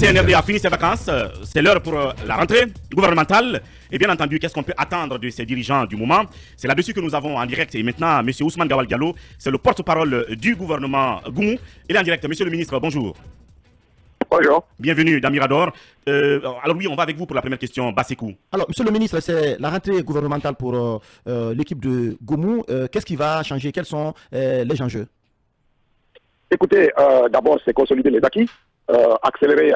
CNRD a fini ses vacances, c'est l'heure pour la rentrée gouvernementale. Et bien entendu, qu'est-ce qu'on peut attendre de ces dirigeants du moment? C'est là-dessus que nous avons en direct. Et maintenant, M. Ousmane Gawal Diallo, c'est le porte-parole du gouvernement Goumou. Il est en direct. Monsieur le ministre, bonjour. Bonjour. Bienvenue dans Mirador. Alors oui, on va avec vous pour la première question. Bassekou. Alors, monsieur le ministre, c'est la rentrée gouvernementale pour l'équipe de Goumou. Qu'est-ce qui va changer? Quels sont les enjeux? Écoutez, d'abord, c'est consolider les acquis, accélérer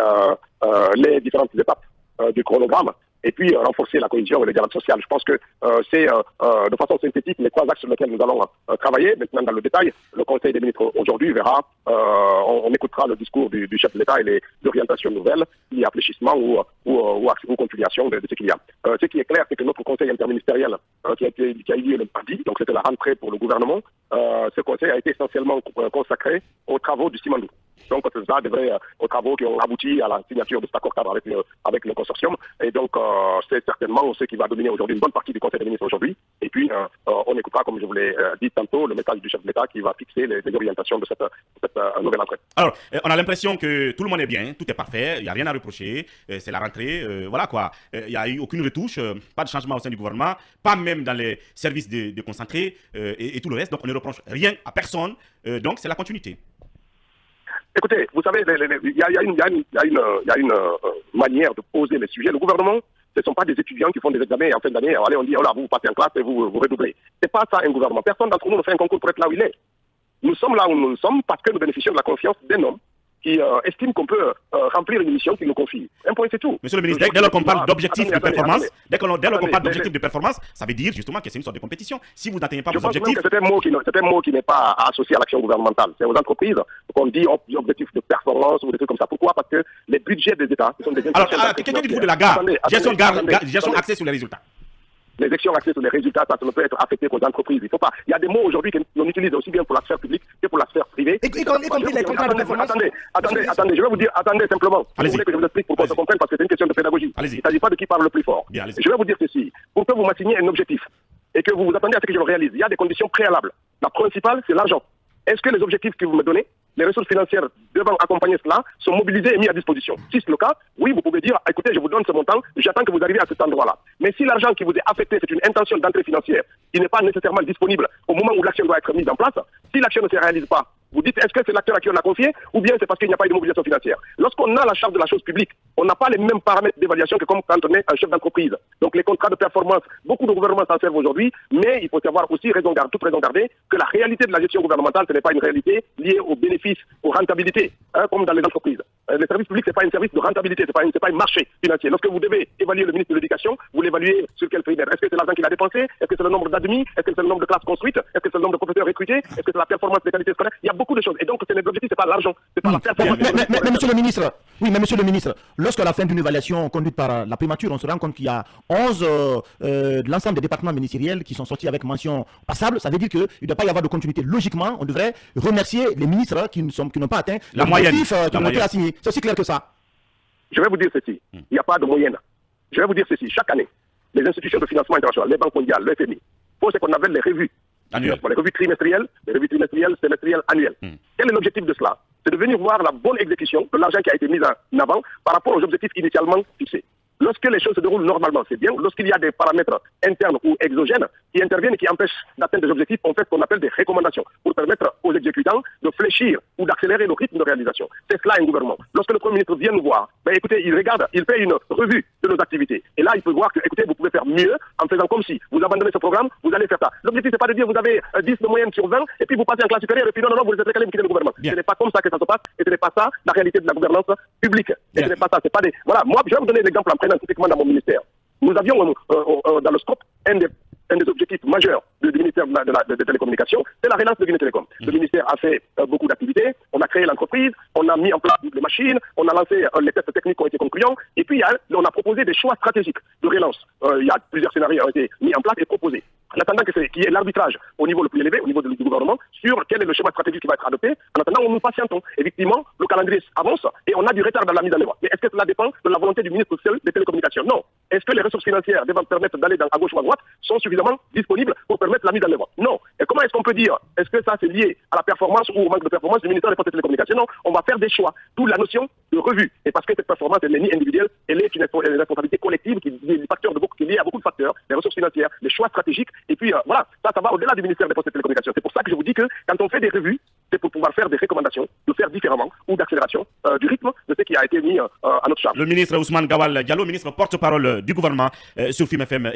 les différentes étapes du chronogramme, et puis renforcer la cohésion et le dialogue social. Je pense que c'est de façon synthétique les trois axes sur lesquels nous allons travailler. Maintenant, dans le détail, le Conseil des ministres aujourd'hui verra, on écoutera le discours du chef de l'État et les orientations nouvelles, il y a fléchissement ou conciliation de ce qu'il y a. Ce qui est clair, c'est que notre Conseil interministériel qui a eu lieu le mardi, donc c'était la rentrée pour le gouvernement, ce Conseil a été essentiellement consacré aux travaux du Simandou. Donc, ça devrait aux travaux qui ont abouti à la signature de cet accord cadre avec le consortium. Et donc, c'est certainement ce qui va dominer aujourd'hui une bonne partie du Conseil des ministres aujourd'hui. Et puis, on écoutera, comme je vous l'ai dit tantôt, le message du chef de l'État qui va fixer les orientations de cette nouvelle rentrée. Alors, on a l'impression que tout le monde est bien, tout est parfait, il n'y a rien à reprocher, c'est la rentrée, voilà quoi. Il n'y a eu aucune retouche, pas de changement au sein du gouvernement, pas même dans les services de concentrés et tout le reste. Donc, on ne reproche rien à personne. Donc, c'est la continuité. Écoutez, vous savez, il y a une manière de poser les sujets. Le gouvernement, ce ne sont pas des étudiants qui font des examens et en fin d'année, allez, on dit, oh là, vous passez en classe et vous redoublez. Ce n'est pas ça un gouvernement. Personne d'entre nous ne fait un concours pour être là où il est. Nous sommes là où nous sommes parce que nous bénéficions de la confiance d'un homme qui estime qu'on peut remplir une mission qu'il nous confie. Un point, c'est tout. Monsieur le ministre, dès lors qu'on parle d'objectifs de performance, dès qu'on parle d'objectifs de performance, ça veut dire justement que c'est une sorte de compétition. Si vous n'atteignez pas vos objectifs... C'est un mot qui n'est pas associé à l'action gouvernementale. C'est aux entreprises qu'on dit objectifs de performance ou des trucs comme ça. Pourquoi? Parce que les budgets des États sont des... Alors, qu'est-ce que dites-vous de la gare? Gestion axée sur les résultats. Les actions axées sur les résultats, ça ne peut être affecté qu'aux entreprises. Il faut pas. Il y a des mots aujourd'hui que l'on utilise aussi bien pour la sphère publique que pour la sphère privée. Y compris les contrats de performance. Attendez, je vais vous dire, attendez simplement. Vous voulez que je vous explique pour qu'on se comprenne parce que c'est une question de pédagogie. Il ne s'agit pas de qui parle le plus fort. Bien, je vais vous dire ceci. Pour que vous m'assigniez un objectif et que vous vous attendez à ce que je le réalise, il y a des conditions préalables. La principale, c'est l'argent. Est-ce que les objectifs que vous me donnez, les ressources financières devant accompagner cela, sont mobilisées et mises à disposition? Si c'est le cas, oui, vous pouvez dire, écoutez, je vous donne ce montant, j'attends que vous arriviez à cet endroit-là. Mais si l'argent qui vous est affecté, c'est une intention d'entrée financière qui n'est pas nécessairement disponible au moment où l'action doit être mise en place, si l'action ne se réalise pas, vous dites, est-ce que c'est l'acteur à qui on a confié ou bien c'est parce qu'il n'y a pas eu de mobilisation financière? Lorsqu'on a la charge de la chose publique, on n'a pas les mêmes paramètres d'évaluation que comme quand on est un chef d'entreprise. Donc les contrats de performance, beaucoup de gouvernements s'en servent aujourd'hui, mais il faut savoir aussi, toute raison garder, que la réalité de la gestion gouvernementale, ce n'est pas une réalité liée aux bénéfices, aux rentabilités, comme dans les entreprises. Les services publics, ce n'est pas un service de rentabilité, ce n'est pas un marché financier. Lorsque vous devez évaluer le ministre de l'Éducation, vous l'évaluez sur quel périmètre? Est-ce que c'est l'argent qu'il a dépensé? Est-ce que c'est le nombre d'admis? Est-ce que c'est le nombre de classes construites? Est-ce que c'est le nombre de professeurs recrutés? Est-ce que c'est la performance des qualités scolaires? Il y a beaucoup de choses. Et donc, l'objectif, c'est pas l'argent, c'est pas la performance. Mais monsieur le ministre, lorsque à la fin d'une évaluation conduite par la primature, on se rend compte qu'il y a 11 de l'ensemble des départements ministériels qui sont sortis avec mention passable, ça veut dire qu'il ne doit pas y avoir de continuité. Logiquement, on devrait remercier les ministres qui n'ont pas atteint l'objectif qui ont été assignés. C'est aussi clair que ça. Je vais vous dire ceci, il n'y a pas de moyenne. Je vais vous dire ceci, chaque année, les institutions de financement international, les banques mondiales, le FMI, font ce qu'on appelle les revues. Les revues trimestrielles, semestrielles, annuelles. Quel est l'objectif de cela? C'est de venir voir la bonne exécution de l'argent qui a été mis en avant par rapport aux objectifs initialement fixés. Lorsque les choses se déroulent normalement, c'est bien. Lorsqu'il y a des paramètres internes ou exogènes qui interviennent et qui empêchent d'atteindre des objectifs, on fait ce qu'on appelle des recommandations pour permettre aux exécutants de fléchir ou d'accélérer le rythme de réalisation. C'est cela un gouvernement. Lorsque le Premier ministre vient nous voir, écoutez, il regarde, il fait une revue de nos activités. Et là, il peut voir que, écoutez, vous pouvez faire mieux en faisant comme si vous abandonnez ce programme, vous allez faire ça. L'objectif, c'est pas de dire vous avez 10 de moyenne sur 20 et puis vous passez en classe supérieure et puis non, vous êtes décalé, vous quittez le gouvernement. Bien. Ce n'est pas comme ça que ça se passe et ce n'est pas ça la réalité de la gouvernance publique. Et ce n'est pas ça, c'est pas des... Voilà, moi, je vais vous donner l'exemple en prenant typiquement dans mon ministère. Nous avions dans le scope un des objectifs majeurs du ministère des télécommunications, c'est la relance de Guinée Télécom. Le ministère a fait beaucoup d'activités, on a créé l'entreprise, on a mis en place les machines, on a lancé les tests techniques qui ont été concluants, et puis on a proposé des choix stratégiques de relance. Il y a plusieurs scénarios qui ont été mis en place et proposés. En attendant qu'il y ait l'arbitrage au niveau le plus élevé, au niveau du gouvernement, sur quel est le schéma stratégique qui va être adopté, en attendant, nous patientons. Effectivement, le calendrier avance et on a du retard dans la mise en œuvre. Mais est-ce que cela dépend de la volonté du ministre seul des télécommunications? Non. est-ce que les ressources financières devant permettre d'aller à gauche ou à droite sont suffisamment disponibles pour permettre la mise en œuvre? Non. Et comment est-ce qu'on peut dire, est-ce que ça c'est lié à la performance ou au manque de performance du ministère des Postes et Télécommunications? Non, on va faire des choix. D'où la notion de revue. Et parce que cette performance, elle n'est ni individuelle, elle est une responsabilité collective qui est liée à beaucoup de facteurs, les ressources financières, les choix stratégiques. Et puis voilà, ça va au-delà du ministère des Postes et Télécommunications. C'est pour ça que je vous dis que quand on fait des revues, c'est pour pouvoir faire des recommandations, de faire différemment ou d'accélération du rythme de ce qui a été mis à notre charge. Le ministre Ousmane Gawal Diallo, ministre porte-parole du gouvernement sur FIM FM.